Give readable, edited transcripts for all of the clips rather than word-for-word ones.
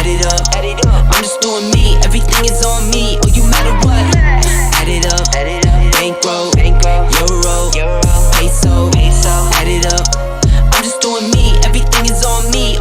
Add it up, I'm just doing me, everything is on me. Oh, you matter what? Add it up, bankroll, euro, peso. Add it up, I'm just doing me, everything is on me.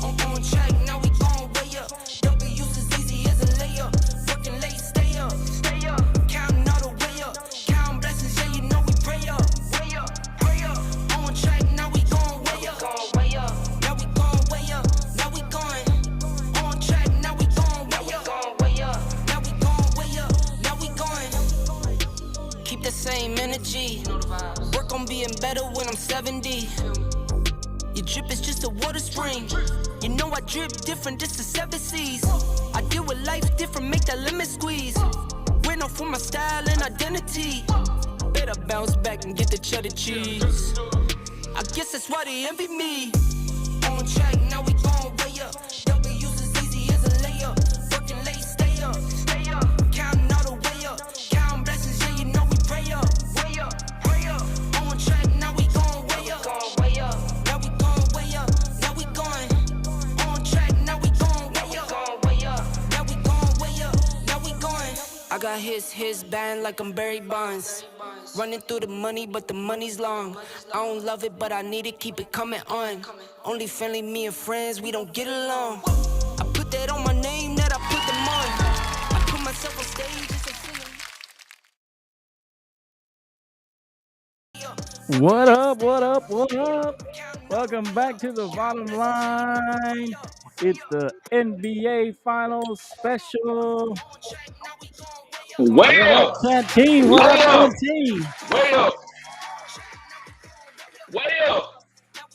Oh, on track, now we going way up. W's as easy as a layup. Working late, stay up. Counting all the way up. Counting blessings, yeah, you know we pray up. On track, now we going way up. Now we going way up. Now we going. On track, now we going way up. Now we going way up. Now we going. Keep the same energy. Work on being better when I'm 70. Your drip is just a water spring. You know I drip different, this is 7 seas. I deal with life different, make that limit squeeze. Went off for my style and identity. Better bounce back and get the cheddar cheese. I guess that's why they envy me. On track, now we going way up. W's as easy as a layup. Working late, stay up. Counting all the way up. Counting blessings, yeah, you know we pray up. On track, now we going way up. Now we going way up. Now we going. On track, now we going way up. Now we going way up. Now we going. I got his band like I'm Barry Bonds. Running through the money, but the money's long. I don't love it, but I need it, keep it coming on. Only friendly, me and friends, we don't get along. I put that on my name, that I put them on. I put myself on stage, it's a singing. What up? Welcome back to the bottom line. It's the NBA Finals special. Way up! Canteen, what up, Canteen? Way up!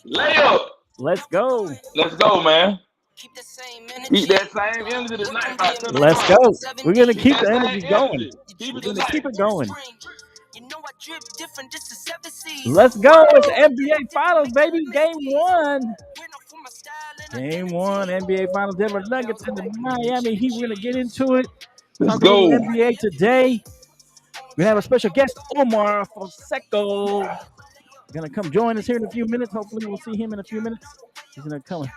Lay up! Let's go. Let's go, man. Keep that same energy tonight. Let's go. We're going to keep the energy going. We're going to keep it going. Let's go. It's the NBA Finals, baby. Game 1. Game 1, NBA Finals. Denver Nuggets and the Miami Heat. We're going to get into it. Let's go. NBA today. We have a special guest, Omar Fonseca. Gonna come join us here in a few minutes. Hopefully, we'll see him in a few minutes. He's gonna come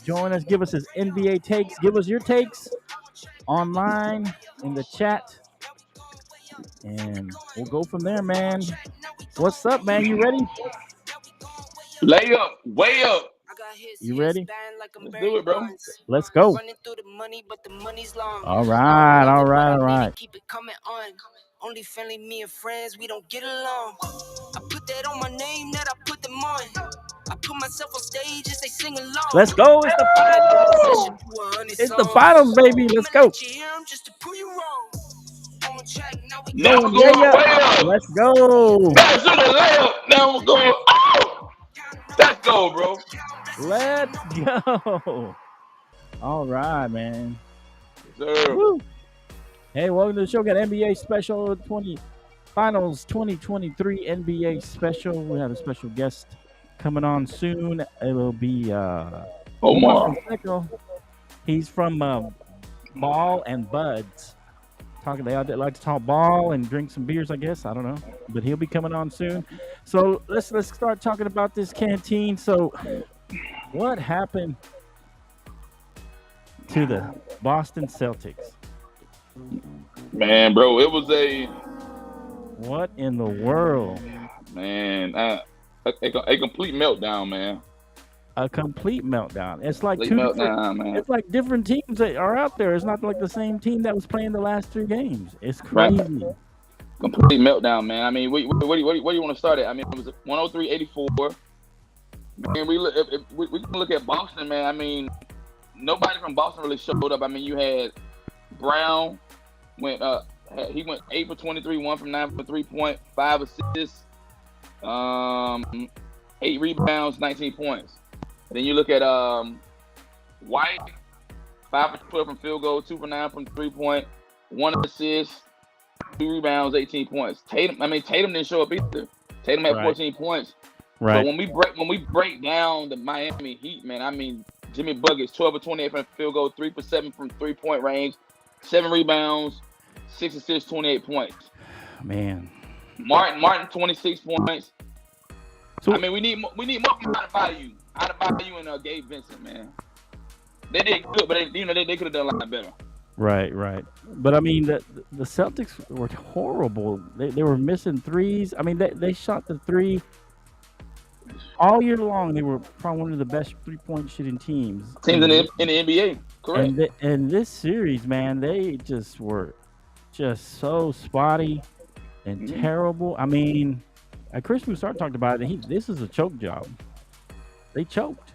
join us, give us his NBA takes. Give us your takes online in the chat, and we'll go from there, man. What's up, man? You ready? Lay up, way up. You ready? Let's do it, bro. Let's go. All right. Keep it coming on. Only friendly, me and friends, we don't get along. I put that on my name, that I put them on. I put myself on stage as they sing along. Let's go. It's the finals. It's the finals, baby. Let's go. Now we're going way up. Let's go. That's in the layup. Now we're going. Oh! Let's go, bro. Let's go. All right, man. Yes, sir. Woo. Hey, welcome to the show. Got NBA Special Finals 2023 NBA Special. We have a special guest coming on soon. It will be Omar. He's from Ball and Buds. They like to talk ball and drink some beers, I guess. I don't know, but he'll be coming on soon. So let's start talking about this canteen. So, what happened to the Boston Celtics? Man, bro, it was what in the world? Man, a complete meltdown, man. A complete meltdown. It's like man. It's like different teams that are out there. It's not like the same team that was playing the last 3 games. It's crazy. Right. Complete meltdown, man. I mean, where do you want to start at? I mean, it was 103-84. Man, we can look at Boston, man. I mean, nobody from Boston really showed up. I mean, you had Brown went 8 for 23, 1 from 9 for 3-point, 5 assists, 8 rebounds, 19 points. And then you look at White, 5 for 12 from field goal, 2 for 9 from 3-point, 1 assist, 2 rebounds, 18 points. Tatum didn't show up either. Tatum had 14 points. Right. So when we break down the Miami Heat, man, I mean, Jimmy Buckets, 12 for 28 from field goal, 3 for 7 from 3-point range, 7 rebounds, 6 assists, 28 points. Man. Martin, 26 points. So, I mean, we need more from out of value and Gabe Vincent, man. They did good, but they could have done a lot better. Right. But I mean, the Celtics were horrible. They were missing threes. I mean, they shot the three all year long. They were probably one of the best 3-point shooting teams. Teams in the NBA, correct. And this series, man, they just were just so spotty and terrible. I mean, Chris Broussard talked about it. This is a choke job. They choked.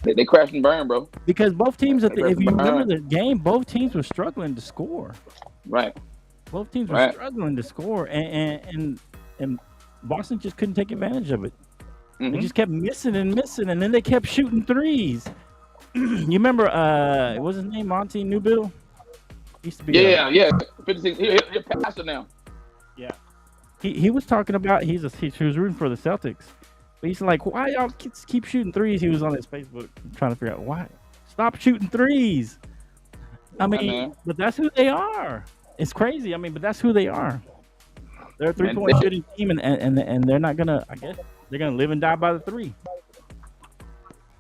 They crashed and burned, bro. Because both teams, if you remember the game, both teams were struggling to score. Right. Both teams were struggling to score, and Boston just couldn't take advantage of it. They just kept missing, and then they kept shooting threes. You remember, what was his name? Monty Newbill? Used to be. Yeah. 56. He's a passer now. Yeah. He was talking about he was rooting for the Celtics. But he's like, why y'all keep shooting threes? He was on his Facebook trying to figure out why. Stop shooting threes. I mean, but that's who they are. It's crazy. I mean, but that's who they are. They're a 3-point shooting team, and they're not gonna. I guess they're gonna live and die by the three.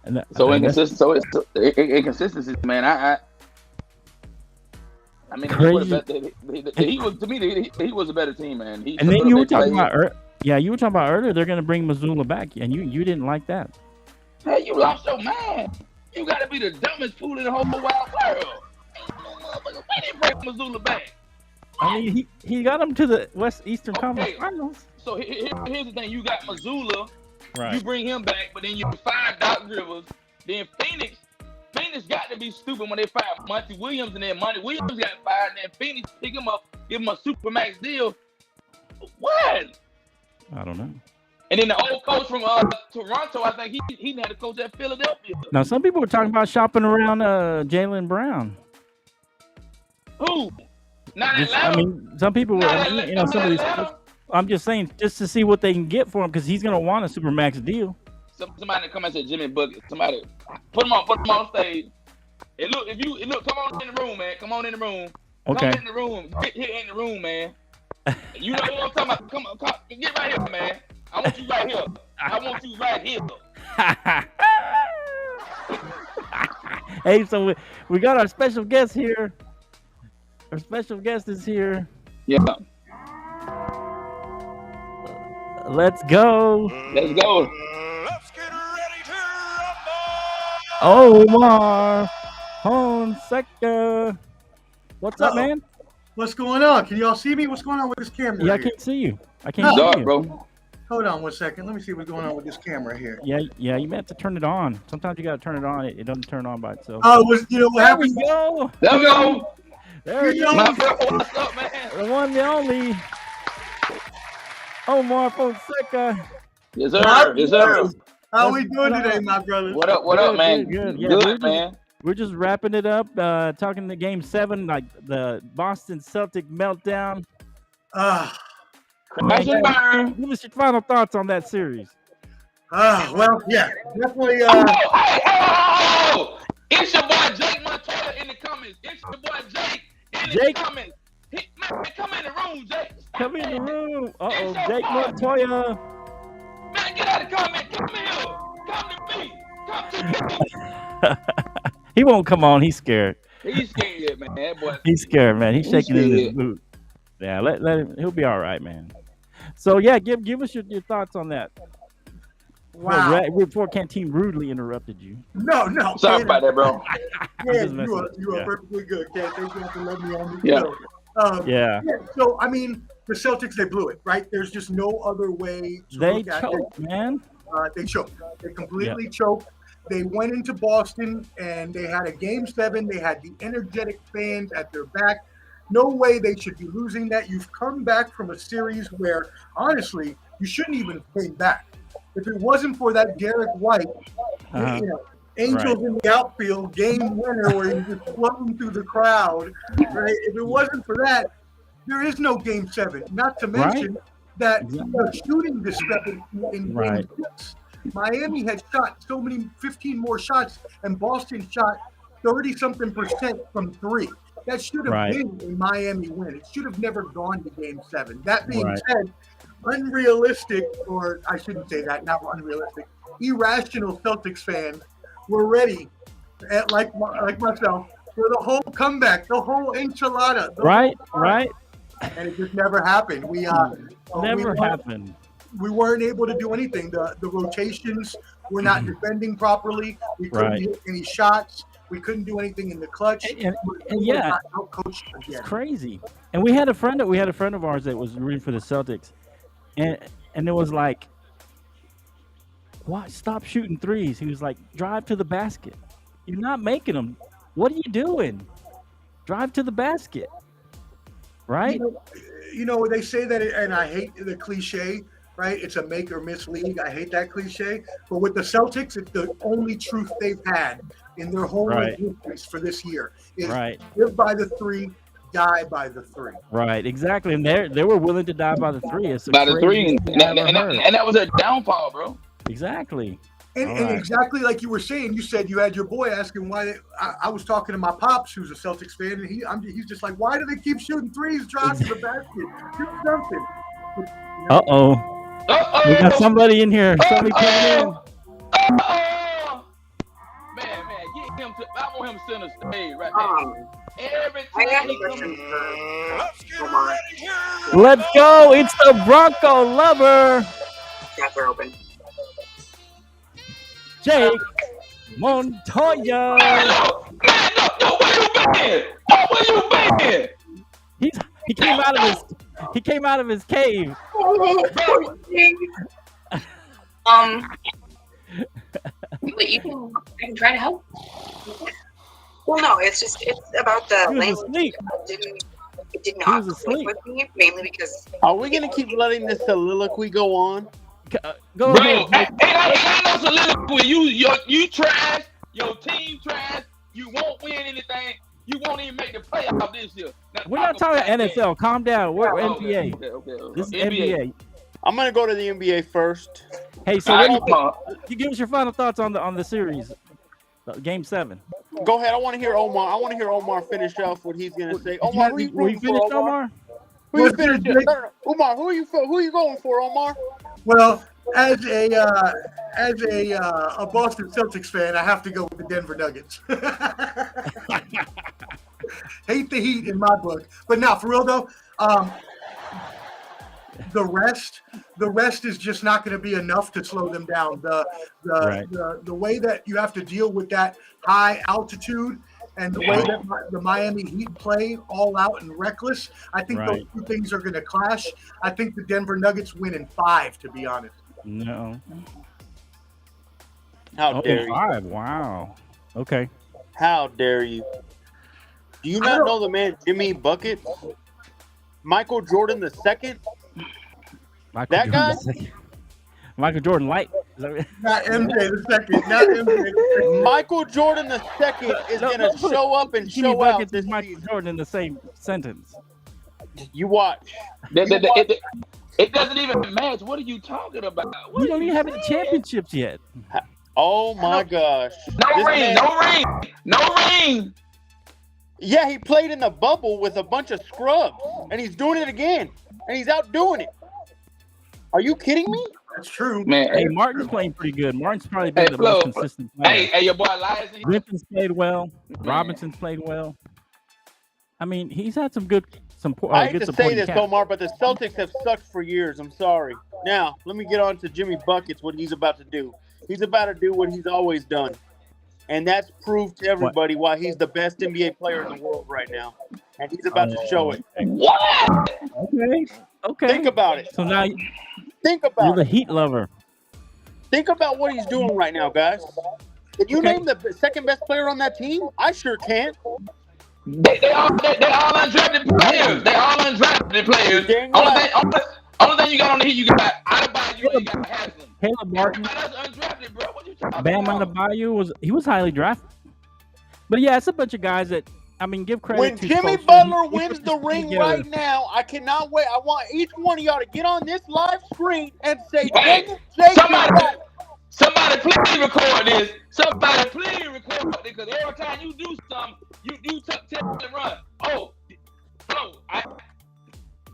And inconsistency, man. I mean, he was to me. He was a better team, man. And then you were talking about. Yeah, you were talking about earlier. They're going to bring Missoula back, and you didn't like that. Hey, you lost your mind. You got to be the dumbest fool in the whole wide world. Why did they bring Missoula back? I mean, he got them to the West Eastern Conference Finals. So here's the thing: you got Missoula, right? You bring him back, but then you fire Doc Rivers. Then Phoenix got to be stupid when they fired Monty Williams, and then Monty Williams got fired, and then Phoenix pick him up, give him a supermax deal. What? I don't know. And then the old coach from Toronto, I think he had a coach at Philadelphia. Now, some people were talking about shopping around Jaylen Brown. Who? Not Atlanta. I mean, some people were, some of these. I'm just saying, just to see what they can get for him, because he's going to want a supermax deal. Somebody come and say Jimmy Bucket. Somebody put him on stage. And look, come on in the room, man. Come on in the room. Okay. Come in the room. Get here in the room, man. You know what I'm talking about? Come on, get right here, man. I want you right here. I want you right here. Hey, so we got our special guest here. Our special guest is here. Yeah. Let's go. Let's go. Let's get ready to rumble. Omar Fonseca. What's up, man? What's going on? Can y'all see me? What's going on with this camera? Yeah, I can't see you. I can't see you, bro. Hold on 1 second. Let me see what's going on with this camera here. Yeah. You may have to turn it on. Sometimes you gotta turn it on. It doesn't turn on by itself. Oh, you know what happened? Go. There we go. There you go. What's up, man? The one, the only Omar Fonseca. Yes, sir. Yes, sir. How we doing today, my brother? What up, man? Good. Yeah, good, man. We're just wrapping it up, talking to Game 7, like the Boston Celtic meltdown. Crash and burn. Give us your final thoughts on that series. Well, yeah, definitely. It's your boy Jake Montoya in the comments. It's your boy Jake in the comments. Man, come in the room, Jake. Come in the room. Jake Montoya. Man, get out of the comment. Come here. Come to me. Come to me. He won't come on. He's scared. He's scared, man. That boy. He's scared, man. He's shaking in his boot. Yeah, let him. He'll be all right, man. So yeah, give us your thoughts on that. Wow. Before Canteen rudely interrupted you. No. Sorry about that, bro. Yeah, you are perfectly good, Ken. Thank you for letting me on the show. Yeah. So I mean, the Celtics, they blew it, right? There's just no other way to they look at choked, it. Man. They choked. They completely choked. They went into Boston and they had a Game 7. They had the energetic fans at their back. No way they should be losing that. You've come back from a series where, honestly, you shouldn't even have came back. If it wasn't for that Derek White, Angels in the outfield, game winner, where he was floating through the crowd, right? If it wasn't for that, there is no Game 7. Not to mention that the shooting discrepancy in Game 6. Miami had shot 15 more shots, and Boston shot 30-something% from 3. That should have Right. been a Miami win. It should have never gone to Game 7. That being Right. said, unrealistic, or I shouldn't say that, not unrealistic, irrational Celtics fans were ready, like myself, for the whole comeback, the whole enchilada. Right. Right. And it just never happened. Never happened. We weren't able to do anything. The rotations were not defending properly. We couldn't Right. hit any shots. We couldn't do anything in the clutch. And We yeah, got outcoached again. it's crazy. And we had a friend of ours that was rooting for the Celtics, and it was like, why stop shooting threes? He was like, drive to the basket. You're not making them. What are you doing? Drive to the basket. Right? You know, they say that, and I hate the cliche, right? It's a make or miss league. I hate that cliche. But with the Celtics, it's the only truth they've had in their whole Right. existence for this year is Right. live by the three, die by the three. Right, exactly. And they were willing to die by the three. It's the By the three, craziest thing I ever heard. and that was their downfall, bro. Exactly. And All right. exactly like you were saying, you said you had your boy asking why. I was talking to my pops, who's a Celtics fan, and he's just like, why do they keep shooting threes, drive to the basket, do something? Uh-oh. Uh-oh. We got somebody in here. Somebody coming in. Uh-oh. Man, get him to. I want him center stage right now. Every I got time he a comes. question for Let's get Omar. ready to Let's go. It's the Bronco lover, Cats are open. Jake Montoya. No, where you been? Oh, where you been? He came out of his cave. But I can try to help. Well, no, it's about the He was language. asleep. It did He not was click asleep. with me, mainly because Are we gonna keep letting this soliloquy go on? Go Bro, ahead. ain't no soliloquy. You trash. Your team trash. You won't win anything. You won't even make the playoff this year. Now, We're not talking about NFL. Calm down. We're that. NBA. Okay. This is NBA. I'm gonna go to the NBA first. Hey, so All what right, do Omar. you give us your final thoughts on the series, Game 7? Go ahead. I want to hear Omar. I want to hear Omar finish off what he's gonna say. Omar, who you Were you rooting for, finished, Omar? Omar? Who you Well, finished? Jake- No. Omar, who you going for, Omar? Well, as a Boston Celtics fan, I have to go with the Denver Nuggets. Hate the Heat in my book, but now for real though, the rest is just not going to be enough to slow them down. Right. The way that you have to deal with that high altitude and the way that the Miami Heat play all out and reckless, I think those Right. two things are going to clash. I think the Denver Nuggets win in 5, to be honest. No. How dare you? 5. Wow. Okay. How dare you? Do you I not don't- know the man Jimmy Bucket? Michael Jordan the second? Michael That guy? Jordan II. Michael Jordan Light. Is that right? Not MJ the second. Not MJ the second. Michael Jordan the second is No, gonna don't put show up and Jimmy show out Buckets this and Michael season. Jordan in the same sentence. You watch. It doesn't even match. What are you talking about? What We are don't you even have any saying? championships yet. Oh my gosh. No This ring. man- No ring. Yeah, he played in the bubble with a bunch of scrubs, and he's doing it again, and he's outdoing it. Are you kidding me? That's true. Man, Hey, Martin's playing pretty good. Martin's probably been Hey, the Flo, most consistent player. hey, your boy Elias. Griffins played well. Robinson's played well. I mean, he's had some good I hate good to say supporting this, cast. Omar, but the Celtics have sucked for years. I'm sorry. Now, let me get on to Jimmy Buckets, what he's about to do. He's about to do what he's always done. And that's proved to everybody why he's the best NBA player in the world right now. And he's about to show it. What? Okay. Think about it. So now Think you're about the it. Heat lover. Think about what he's doing right now, guys. Can you Okay. name the second best player on that team? I sure can't. They all undrafted players. They all undrafted players. Dang Only right. thing you got on the Heat, you got Adebayo, you got Haslam. Caleb Martin, That's undrafted, bro. What you talking Bam about? Adebayo was highly drafted. But yeah, it's a bunch of guys that give credit When to Jimmy Spoelstra. Butler He wins put the this ring together. right now, I cannot wait. I want each one of y'all to get on this live screen and say, Hey, Jake somebody please record this. Somebody please record this, because every time you do something, you tell them to run.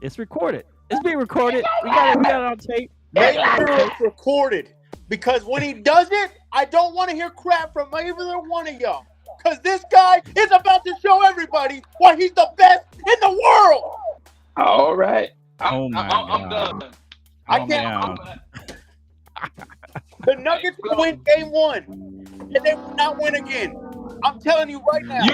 It's recorded. It's being recorded. We got it on tape. Make sure it's recorded. Because when he does it, I don't want to hear crap from either one of y'all. Because this guy is about to show everybody why he's the best in the world. All right. Oh my I'm God. done. I can't. The Nuggets will win game 1, and they will not win again. I'm telling you right now.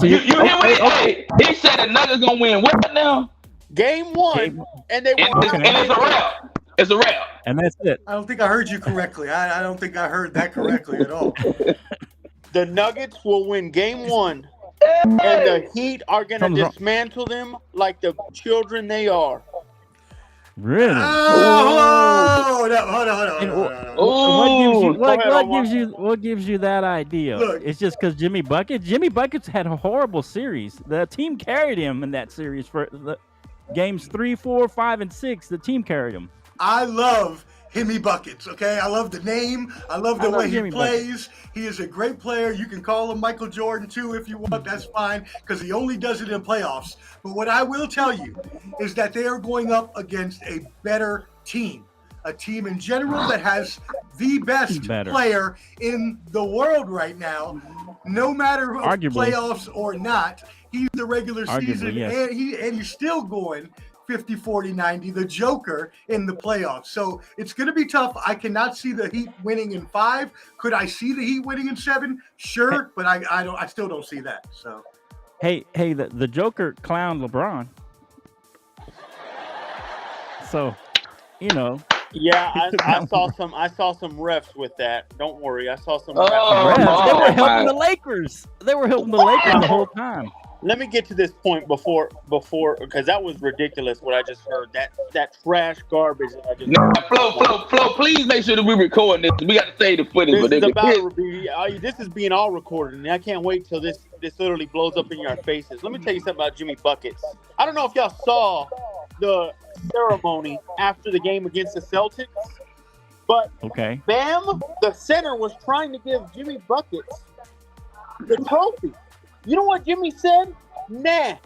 You hear what he said? The Nuggets gonna win what now? Game 1, and they will not win. And it's a wrap. It's a wrap. And that's it. I don't think I heard you correctly. I don't think I heard that correctly at all. The Nuggets will win game 1, and the Heat are going to dismantle them like the children they are. Really? Hold on. What gives you that idea? Look. It's just because Jimmy Buckets had a horrible series. The team carried him in that series for the games 3, 4, 5, and 6. The team carried him. I love Jimmy Buckets, okay? I love the name. I love the way he plays. He is a great player. You can call him Michael Jordan, too, if you want. That's fine, because he only does it in playoffs. But what I will tell you is that they are going up against a better team, a team in general that has the best player in the world right now, no matter if playoffs or not. He's the regular season, and he's still going 50, 40, 90, the Joker in the playoffs. So it's going to be tough. I cannot see the Heat winning in 5. Could I see the Heat winning in 7? Sure, but I still don't see that. So, hey, the Joker clowned LeBron. So, Yeah, I saw some refs with that. Don't worry, I saw some refs. They were helping the Lakers. They were helping the Lakers the whole time. Let me get to this point before because that was ridiculous what I just heard. That trash garbage that I just heard. Flo, please make sure that we record this. We got to save the footage. This is being all recorded, and I can't wait till this literally blows up in your faces. Let me tell you something about Jimmy Buckets. I don't know if y'all saw the ceremony after the game against the Celtics, but Bam, the center, was trying to give Jimmy Buckets the trophy. You know what Jimmy said? Nah,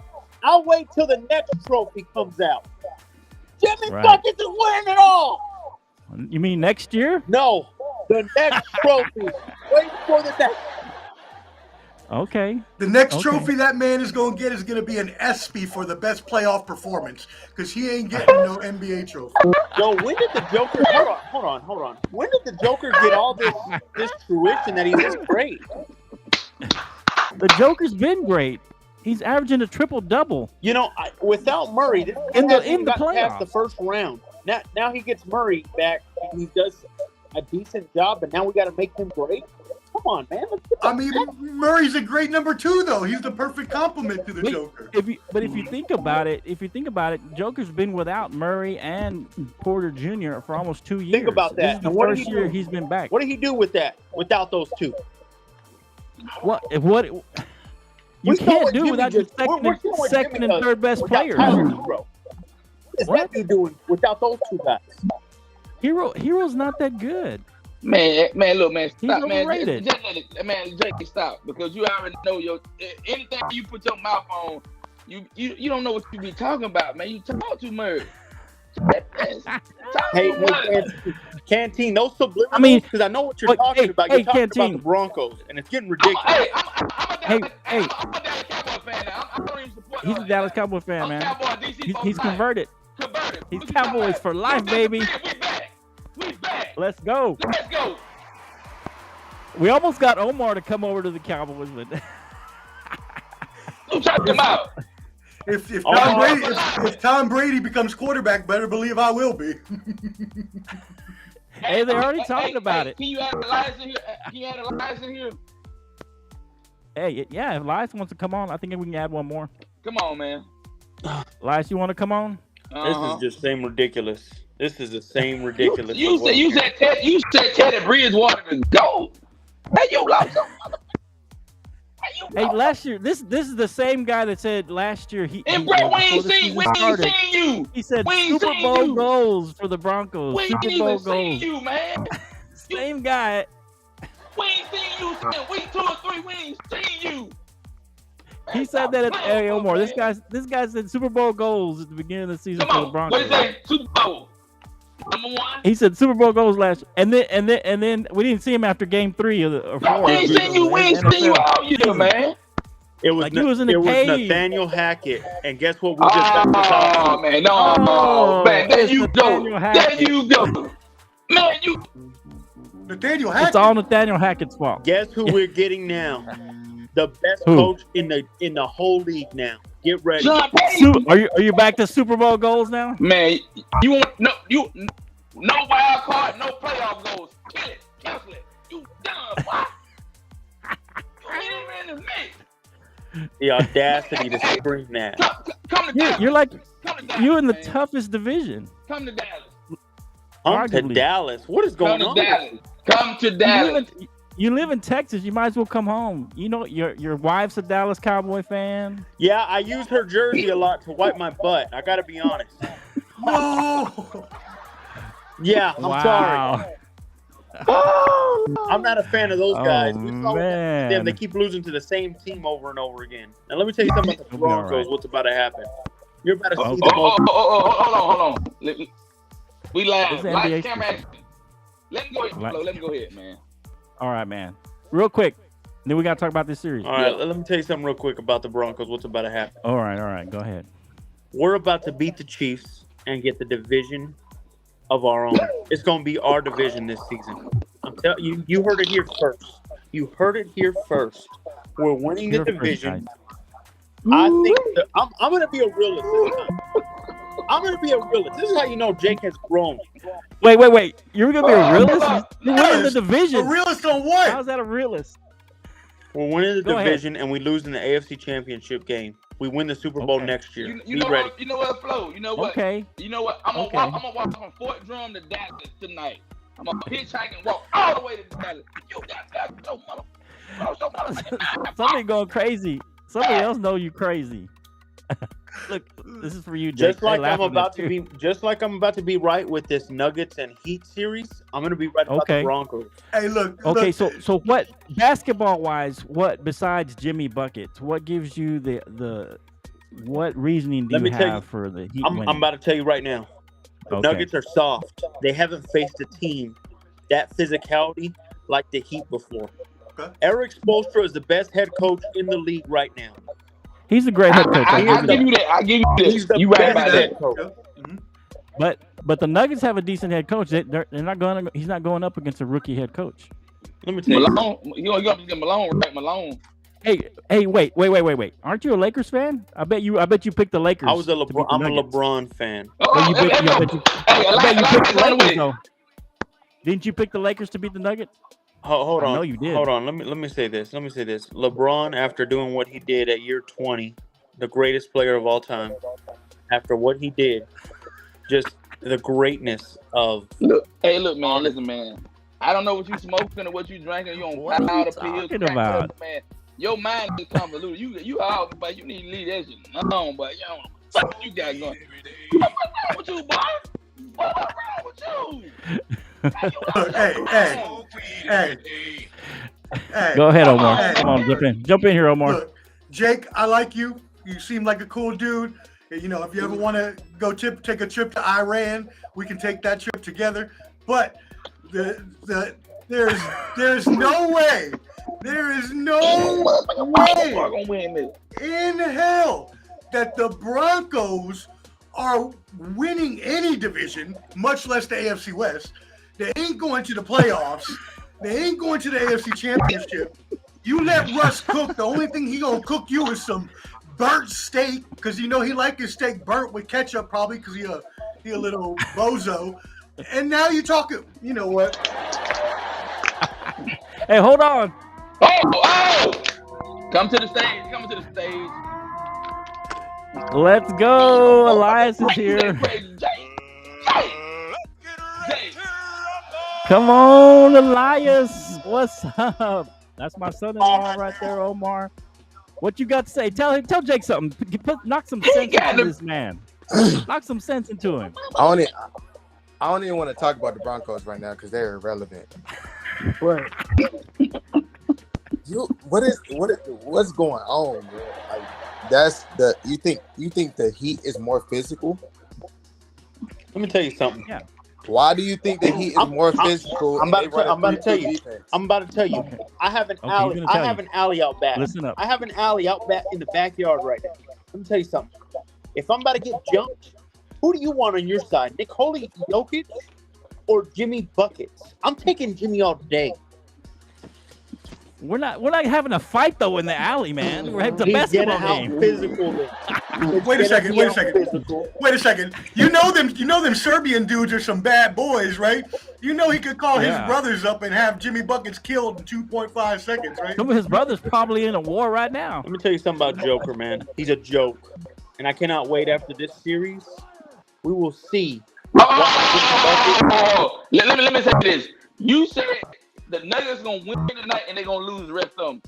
I'll wait till the next trophy comes out. Jimmy Buckets is winning it all. You mean next year? No, the next trophy. Wait for the next. Okay. The next trophy that man is going to get is going to be an ESPY for the best playoff performance, because he ain't getting no NBA trophy. Yo, when did the Joker? Hold on. When did the Joker get all this fruition that he's this great? The Joker's been great. He's averaging a triple-double. Without Murray, this in the got playoffs, past the first round. Now he gets Murray back, and he does a decent job. But now we got to make him great. Come on, man. Murray's a great number 2, though. He's the perfect complement to the Joker. If you think about it, Joker's been without Murray and Porter Jr. for almost 2 years. Think about that. This is the first year he's been back. What did he do with that? Without those two? What you can't do without your second and third best players. What is that dude doing without those two guys? Hero's not that good. Man, look, man, stop, man. Overrated. Just let it, man, Jake, stop, because you already know anything you put your mouth on, you don't know what you be talking about, man. You talk too much. Hey, Canteen, those subliminals, because I know what you're talking about. You're talking about the Broncos, and it's getting ridiculous. I'm a Dallas Cowboy fan now. I don't even support. He's a Dallas Cowboy fan, man. He's converted. He's Cowboys for life, baby. We back. Let's go. We almost got Omar to come over to the Cowboys, but who talked him out? If Tom Brady becomes quarterback, better believe I will be. Hey, they're already talking about it. Can you add Elias in here? Can you add Elias in here? Hey, yeah, if Elias wants to come on, I think we can add one more. Come on, man. Elias, you want to come on? This is just same ridiculous. This is the same ridiculous. You said Teddy Bridgewater to go. Hey, you lost some motherfucker. Hey, last year, this is the same guy that said last year we ain't seen you. He said Super Bowl goals for the Broncos. We ain't even seen you, man. Same guy. We ain't seen you since week 2 or 3. We ain't seen you. He said that at hey, Omar. This guy said Super Bowl goals at the beginning of the season Come for the on. Broncos. What is that? Super Bowl. Number 1. He said Super Bowl goals last, and then we didn't see him after Game 3 or 4. We ain't seen you. We ain't seen you all year, man. It was Like, he was in the it was cave. Nathaniel Hackett, and guess what? We just got this off. Man, no, Oh, man, there it's you go. Nathaniel There Hackett. you go. Man, you. Nathaniel Hackett. It's all Nathaniel Hackett's fault. Guess who we're getting now? The best Who? coach in the whole league now. Get ready. John Payton. Are you back to Super Bowl goals now? Man, you want no wild card, no playoff goals. Kill it, cancel it. You done, boy. You ain't even in the mix. The audacity to scream that. Come to Dallas. You're like Come to Dallas, you in the man. toughest division. Come to Dallas. Come to Arguably. Dallas. What is Come going to on? Dallas. Come to Dallas. You live in Texas. You might as well come home. You know your wife's a Dallas Cowboy fan. Yeah, I use her jersey a lot to wipe my butt. I gotta be honest. No. Yeah, I'm sorry. I'm not a fan of those guys. We saw man. them. They keep losing to the same team over and over again. Now let me tell you something about the It'll be all Broncos. right. What's about to happen? You're about to see the Oh, most. hold on. We live. It's the Live NBA camera action. Let me go ahead, Live. Flo. Let me go ahead, man. All right, man. Real quick. Then we got to talk about this series. All right, let me tell you something real quick about the Broncos. What's about to happen? All right. Go ahead. We're about to beat the Chiefs and get the division of our own. It's going to be our division this season. I'm telling you, you heard it here first. You heard it here first. We're winning the You're first, division. guys. I think I'm going to be a realist this time. I'm going to be a realist. This is how you know Jake has grown. Wait. You're gonna be a realist? You're winning the division. A realist on what? How's that a realist? We're winning the Go ahead. division and we lose in the AFC Championship game. We win the Super Bowl Okay. next year. You Be know ready. what? You know what, Flo? You know what? Okay. You know what? I'm Okay. gonna walk from Fort Drum to Dallas tonight. I'm gonna hitchhike and walk all the way to Dallas. You got that, so motherfucker. Somebody going crazy. Somebody else know you crazy. Look, this is for you, Jake. Just like They're I'm laughing about at to you. be, just like I'm about to be right with this Nuggets and Heat series, I'm gonna be right about Okay. the Broncos. Hey, look. Okay, look, so what basketball wise? What besides Jimmy buckets? What gives you the what reasoning do Let you me tell you, have for the Heat I'm winning? about to tell you right now. The Okay. Nuggets are soft. They haven't faced a team that physicality like the Heat before. Okay. Eric Spoelstra is the best head coach in the league right now. He's a great head coach. I give you that. I give you He's that. the You right best about head that. coach. But the Nuggets have a decent head coach. They're not going. He's not going up against a rookie head coach. Let me tell you. Malone, you gonna get Malone, right? Malone. Hey, wait. Aren't you a Lakers fan? I bet you picked the Lakers. I was a to beat LeBron. the I'm a Nuggets. LeBron fan. But you picked, I bet you picked the Hey, Lakers though. Didn't you pick the Lakers to beat the Nuggets? Hold I on. know you did. Hold on. Let me say this. LeBron, after doing what he did at year 20, the greatest player of all time, after what he did, just the greatness of. Look, man. Listen, man. I don't know what you smoking or what you drinking. You on What are you powder pills, talking crack, about? whatever, man. Your mind is convoluted. You out, but you need to leave that shit alone, but you don't know what you got going. What's wrong with you, boy? What's wrong with you? Look, hey. Go ahead, Omar. Hey. Come on, jump in here, Omar. Look, Jake, I like you. You seem like a cool dude. You know, if you ever want to go take a trip to Iran, we can take that trip together. But there's no way. There is no way in hell that the Broncos are winning any division, much less the AFC West. They ain't going to the playoffs. They ain't going to the AFC Championship. You let Russ cook. The only thing he gonna cook you is some burnt steak, because you know he like his steak burnt with ketchup, probably because he a little bozo. And now you're talking. You know what? Hey, hold on. Oh! Come to the stage. Come to the stage. Let's go. Elias is here. Come on, Elias. What's up? That's my son-in-law right there, Omar. What you got to say? Tell Jake something. Knock some sense into this man. Knock some sense into him. I don't even want to talk about the Broncos right now because they're irrelevant. But what's going on, bro? Like, You think the Heat is more physical? Let me tell you something. Yeah. Why do you think the Heat is more physical? I'm about to tell you. Defense? I'm about to tell you. Okay. I have an Okay, alley. he's gonna I tell have you. an alley out back. Listen up. I have an alley out back in the backyard right now. Let me tell you something. If I'm about to get jumped, who do you want on your side? Nikola Jokic or Jimmy Buckets? I'm taking Jimmy all day. We're not having a fight though in the alley, man. We're having a He's basketball getting game. out physical. Wait a second. You know them Serbian dudes are some bad boys, right? You know he could call his brothers up and have Jimmy Buckets killed in 2.5 seconds, right? Some of his brothers probably in a war right now. Let me tell you something about Joker, man. He's a joke. And I cannot wait after this series. We will see. Let me say this. You said the Nuggets gonna win tonight and they're gonna lose the rest of them.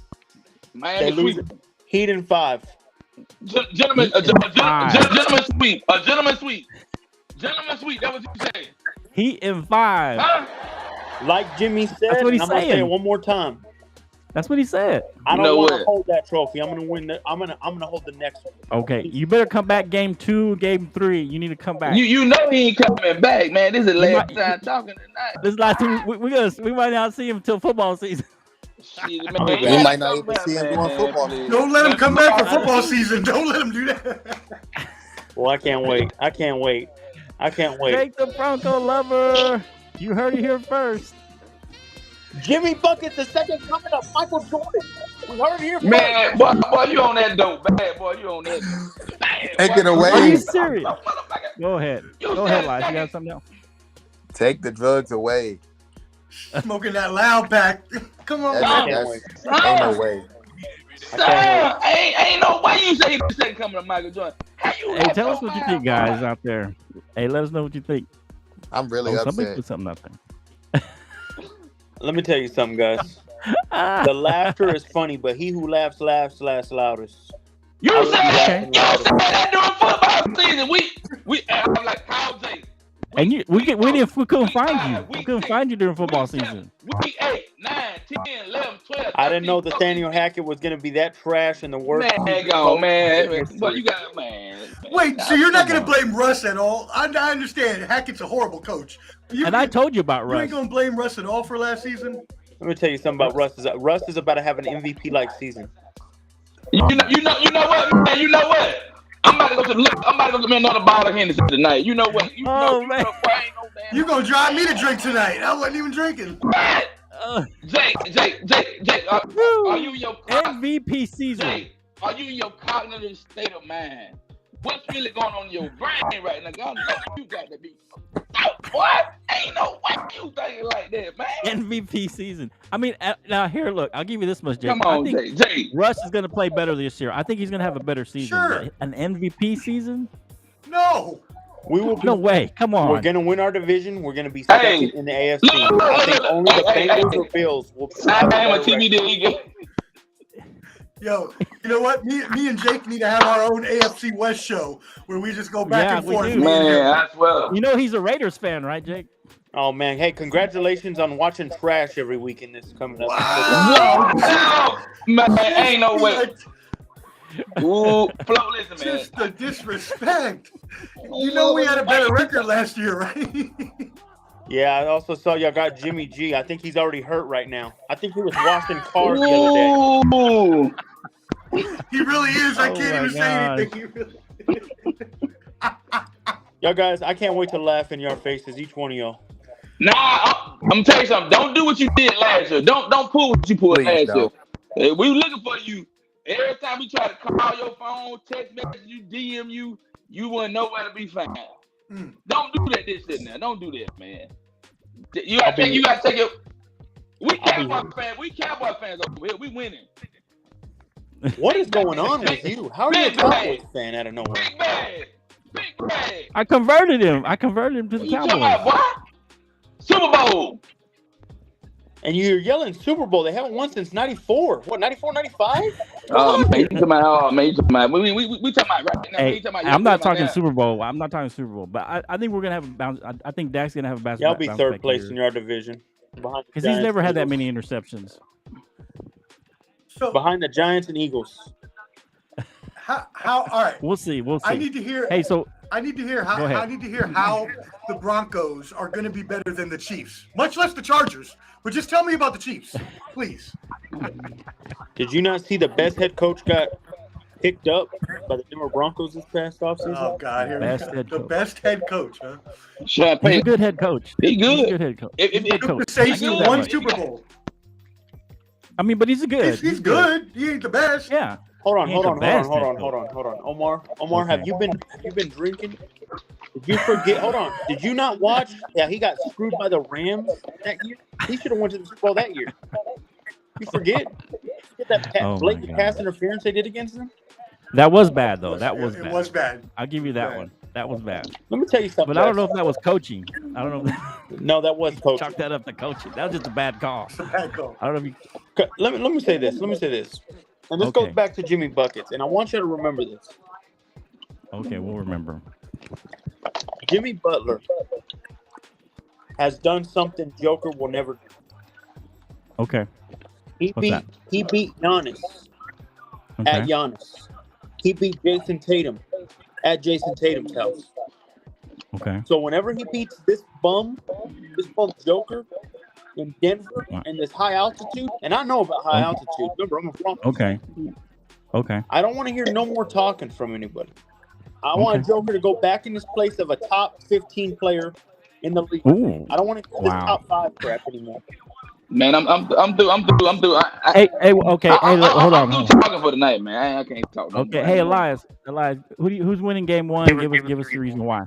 Miami sweep. Heat in 5. Gentlemen sweep. A gentleman sweep. Gentleman sweep. That what you say. Heat in 5. Huh? Like Jimmy said, That's what he's I'm gonna say it saying. one more time. That's what he said. I don't want to hold that trophy. I'm gonna win. I'm gonna hold the next one. Okay, you better come back game 2, game 3. You need to come back. You know he ain't coming back, man. This is the last time talking tonight. This last time we might not see him until football season. Shit, We might not even see him doing football. Don't let him come back for football season. Don't let him do that. Well, I can't wait. Jake the Bronco lover. You heard it here first. Jimmy Buckets, the second coming of Michael Jordan. We heard it here first. Man, boy, you on that dope. Bad boy, you on that. Take it away. Are you serious? Go ahead. Go ahead, Life. You got something else? Take the drugs away. Smoking that loud pack. Come on, man. Ain't no way. Ain't no way you say the second coming of Michael Jordan. Hey, tell us what you think, guys, out there. Hey, let us know what you think. I'm really Somebody upset. put something out there. Let me tell you something, guys. The laughter is funny, but he who laughs loudest. You said that during football season. I'm like Kyle J. And we couldn't find you. We couldn't find you during football season. Week 8, 9, 10, 11, 12. I didn't know Nathaniel Hackett was going to be that trash and the worst. Man, go, man. Well, you got, man. Wait, so you're not going to blame Russ at all? I understand Hackett's a horrible coach. I told you about Russ. You ain't going to blame Russ at all for last season? Let me tell you something about Russ. Russ is about to have an MVP-like season. You know what, man? You know what? I'm about to go to another bottle of Hennessy tonight. You know what? Man. You gonna drive me to drink tonight? I wasn't even drinking. Jake, are you in your MVP season? Jake, are you in your cognitive state of mind? What's really going on in your brain right now? God, you got to be. What? Ain't no way you thinking like that, man. MVP season. I mean, now here, look. I'll give you this much, Jake. Come on, I think Jake. Russ is going to play better this year. I think he's going to have a better season. Sure. An MVP season? No. We will. No way. Come on. We're going to win our division. We're going to be second in the AFC. I think only the Bengals or Bills will. I am a TV deal. Yo, you know what? Me and Jake need to have our own AFC West show where we just go back and forth. Man, I swear. You know he's a Raiders fan, right, Jake? Oh man! Hey, congratulations on watching trash every week in this coming up. Wow. Man, ain't no way. Ooh, Flo, listen, man. Just the disrespect. You know we had a better record last year, right? Yeah, I also saw y'all got Jimmy G. I think he's already hurt right now. I think he was washing cars the other day. He really is. I can't even say anything. He really is. Y'all guys, I can't wait to laugh in your faces, each one of y'all. Nah, I'm gonna tell you something. Don't do what you did last year. Don't pull what you pulled last year. Hey, we looking for you. Every time we try to call your phone, text message you, DM you, you wouldn't know where to be found. Don't do that this shit now. Don't do that, man. You gotta take it. We Cowboy fans over here. We winning. What is going on with you? How are you a Cowboys fan out of nowhere? Big bag. I converted him to the Cowboys. What? Super Bowl. And you're yelling Super Bowl. They haven't won since 94. What, 94, 95? Man, you talking about, we talking about right now. Hey, I'm not talking Super Bowl. I'm not talking Super Bowl. But I think we're going to have a bounce. I think Dak's going to have a bounce. Y'all be third place in your division. Because he's never had that many interceptions. Behind the Giants and Eagles. How? All right. We'll see. We'll see. I need to hear. Hey, so I need to hear how. Go ahead. I need to hear how the Broncos are going to be better than the Chiefs, much less the Chargers. But just tell me about the Chiefs, please. Did you not see the best head coach got picked up by the Denver Broncos this past offseason? Oh God, here Best we go. head The coach. best head coach, huh? he's Champagne. a good head coach. He good. He's a good head coach. If- He's a good if- coach. Say He's he good. won Super Bowl. I mean, but he's good. He's good. He ain't the best. Yeah. Hold on, He hold ain't on, the hold on, best hold head on, hold on, hold on. Omar, Okay. have you been drinking? Did you forget? Hold on. Did you not watch? Yeah, he got screwed by the Rams that year. He should have went to the Super Bowl that year. You forget? Get that Oh, my blatant God. pass interference they did against him. That was bad, though. That was It bad. was bad. I'll give you that bad. one. That was bad. Let me tell you something. But I don't guys. know if that was coaching. I don't know if No, that was coaching. chalk that up to coaching. That was just a bad call. Bad call. I don't know if you. Okay, let me say this. Let me say this. And this Okay. goes back to Jimmy Buckets, and I want you to remember this. Okay, we'll remember. Jimmy Butler has done something Joker will never do. Okay. He What's that? beat Giannis at Okay. Giannis. He beat Jason Tatum at Jason Tatum's house. Okay. So whenever he beats this bum Joker in Denver Wow. and this high altitude, and I know about high altitude. Remember, I'm a Broncos Okay. fan. Okay. I don't want to hear no more talking from anybody. I want Joker to go back in this place of a top 15 player in the league. Ooh. I don't want to hear this Wow. top 5 crap anymore. Man, I'm through. Hey, okay. Hey, hold on. I'm Hold through on. talking for the night, man. I can't talk no Okay. more. Hey, Elias. Who's winning game one? Give us the reason why.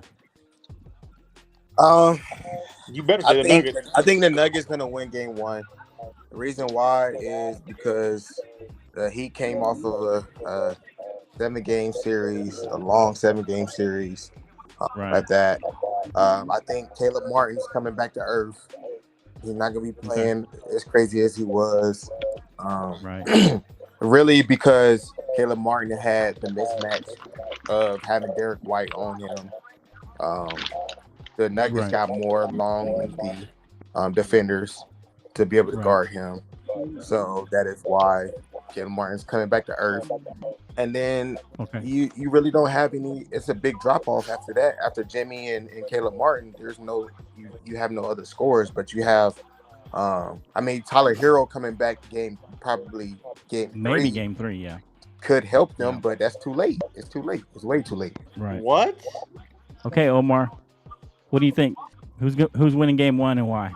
You better say the Nuggets. I think the Nuggets gonna win game one. The reason why is because the Heat came off of a 7-game series, a long 7-game series. Right. At that, I think Caleb Martin's coming back to earth. He's not gonna be playing as crazy as he was. Right. Really, because Caleb Martin had the mismatch of having Derek White on him. The Nuggets Right. got more long, lengthy defenders to be able to Right. guard him. So that is why Caleb Martin's coming back to earth. And then Okay. you really don't have any. It's a big drop off after that. After Jimmy and Caleb Martin, there's no you have no other scores, but you have Tyler Hero coming back probably game Maybe three game 3. Yeah. could help them, Yeah. but that's too late. It's too late. It's way too late. Right. What? Okay, Omar. What do you think? Who's winning game 1 and why?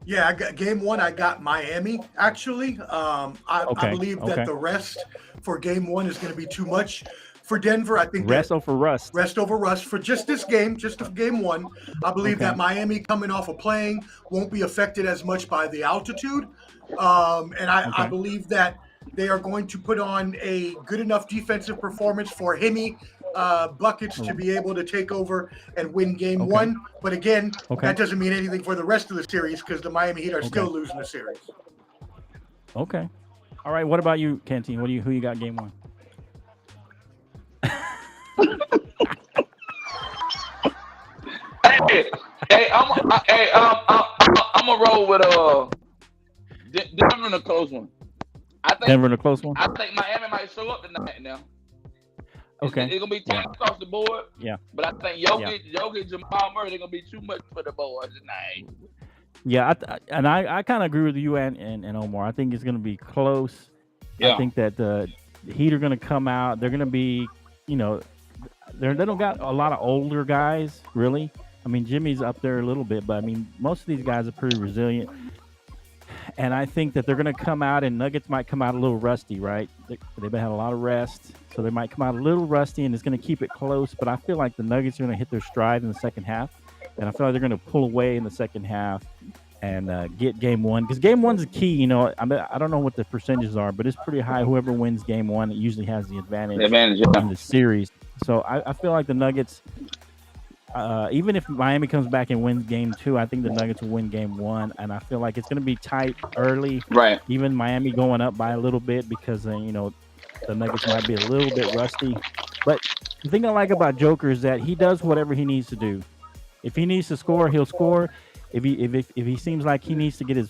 Yeah, I got game one. I got Miami actually. I Okay, believe okay. that the rest for game one is going to be too much for Denver. I think Rest that over rust. rest over rust for just this game, just of game one. I believe Okay. that Miami coming off of playing won't be affected as much by the altitude, and I Okay. believe that they are going to put on a good enough defensive performance for Hemi Buckets to be able to take over and win game Okay. one. But again, Okay. that doesn't mean anything for the rest of the series because the Miami Heat are still losing the series. Okay. All right. What about you, Canteen? Who you got game 1? I'm gonna roll with Denver in a close one. Denver in a close one. I think Miami might show up tonight now. Okay. It's gonna be tight across the board. Yeah. But I think Jokic, Jamal Murray, they're gonna be too much for the boys tonight. Yeah, I kind of agree with you and Omar. I think it's going to be close. Yeah. I think that the Heat are going to come out. They're going to be, they don't got a lot of older guys, really. I mean, Jimmy's up there a little bit, but I mean, most of these guys are pretty resilient. And I think that they're going to come out, and Nuggets might come out a little rusty, right? They've had a lot of rest, so they might come out a little rusty, and it's going to keep it close. But I feel like the Nuggets are going to hit their stride in the second half, and I feel like they're going to pull away in the second half and get game one, because game one's the key. I mean, I don't know what the percentages are, but it's pretty high. Whoever wins game one, it usually has the advantage in the series. So I feel like the Nuggets, even if Miami comes back and wins game 2, I think the Nuggets will win game 1, and I feel like it's going to be tight early. Right. Even Miami going up by a little bit because the Nuggets might be a little bit rusty. But the thing I like about Joker is that he does whatever he needs to do. If he needs to score, he'll score. If he seems like he needs to get his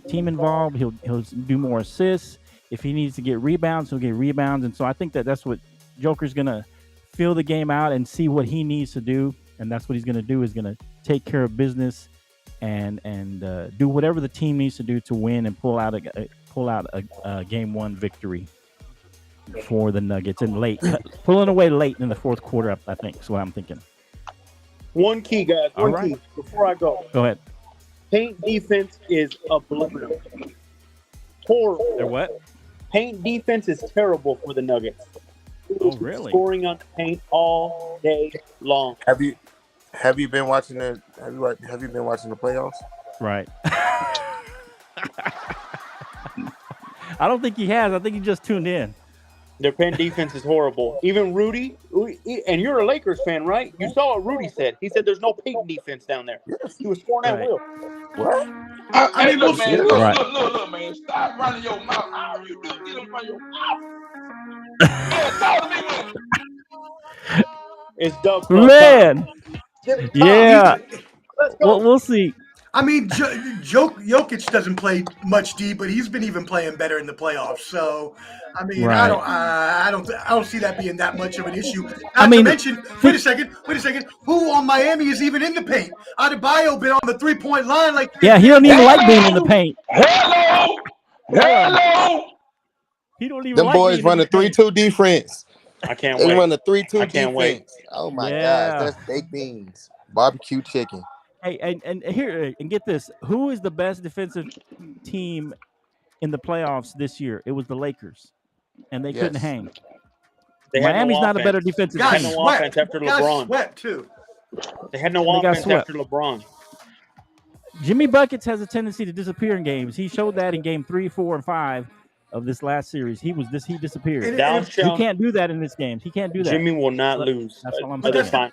team involved, he'll do more assists. If he needs to get rebounds, he'll get rebounds. And so I think that's what Joker's going to feel the game out and see what he needs to do. And that's what he's going to do, is going to take care of business and do whatever the team needs to do to win and pull out a game one victory for the Nuggets, and pulling away late in the fourth quarter, I think is what I'm thinking. One key, guys. One key before I go. Go ahead. Paint defense is obliterated. Horrible. They're what? Paint defense is terrible for the Nuggets. Oh, really? Scoring on the paint all day long. Have you been watching the playoffs? Right. I don't think he has. I think he just tuned in. Their paint defense is horrible. Even Rudy, and you're a Lakers fan, right? You saw what Rudy said. He said there's no paint defense down there. He was scoring at will. What? I mean, look, man. Look, Right. look, man. Stop running your mouth. All you do is get them from your mouth. Man, talk to me, man. It's Doug. Man. Yeah. Let's go. We'll see. I mean, Jokic doesn't play much D, but he's been even playing better in the playoffs. So, I mean, Right. I don't see that being that much of an issue. Not I mean, to mention, wait a second. Who on Miami is even in the paint? Adebayo been on the 3-point line like. Yeah, he don't even like being in the paint. Hello. He don't even Them like boys being run in a the paint. 3-2 defense. I can't They wait. run a 3-2 I can't wait. defense. Oh my Yeah. gosh, that's baked beans, barbecue chicken. Hey, and here, and get this. Who is the best defensive team in the playoffs this year? It was the Lakers, and they couldn't Yes. hang. They had no Miami's not a better offense. defensive They had team. no offense after LeBron. Swept too. They had no They got offense swept. after LeBron. Jimmy Buckets has a tendency to disappear in games. He showed that in game 3, 4, and 5 of this last series. He disappeared. And- Thou He shalt- can't do that in this game. He can't do that. Jimmy will not But lose that's all I'm another saying. final.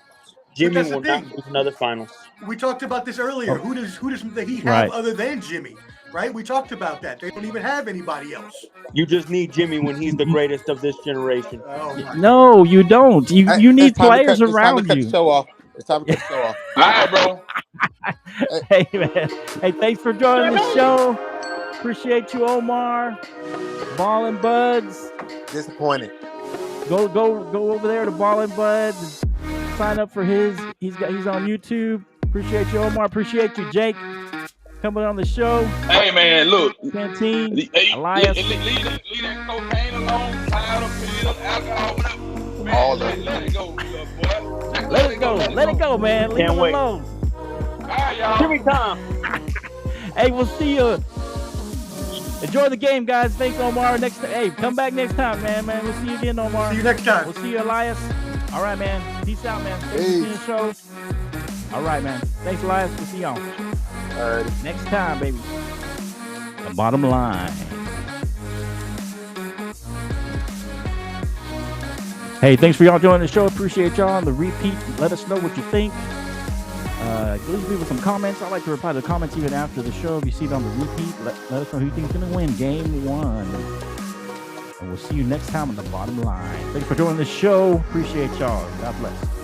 Jimmy that's the will not thing. lose another finals. We talked about this earlier. Who does he have Right. other than Jimmy? Right? We talked about that. They don't even have anybody else. You just need Jimmy when he's the greatest of this generation. Oh my. No, you don't. You need It's time to players cut- around It's time to cut you. the show off. It's time to cut the show off. All right, bro. Hey, man. Hey, thanks for joining the show. Appreciate you, Omar. Ballin' Buds. Disappointed. Go over there to Ballin' Buds. Sign up for his. He's on YouTube. Appreciate you, Omar. Appreciate you, Jake, coming on the show. Hey, man, look. Canteen. Hey, Elias. leave that cocaine alone. Powder, pills, alcohol, whatever. All Man, of it. let it go, little boy. Let it go. Let it go, man. Leave Can't him wait. alone. All right, y'all. Jimmy time. Hey, we'll see you. Enjoy the game, guys. Thanks, Omar. Hey, come back next time, man. We'll see you again, Omar. See you next time. We'll see you, Elias. All right, man. Peace out, man. Thanks for seeing the show. All right, man. Thanks, Elias. We'll see y'all All right. next time, baby. The bottom line. Hey, thanks for y'all joining the show. Appreciate y'all on the repeat. Let us know what you think. Leave me with some comments. I like to reply to the comments even after the show. If you see it on the repeat, let us know who you think is going to win game 1. And we'll see you next time on the bottom line. Thanks for joining the show. Appreciate y'all. God bless.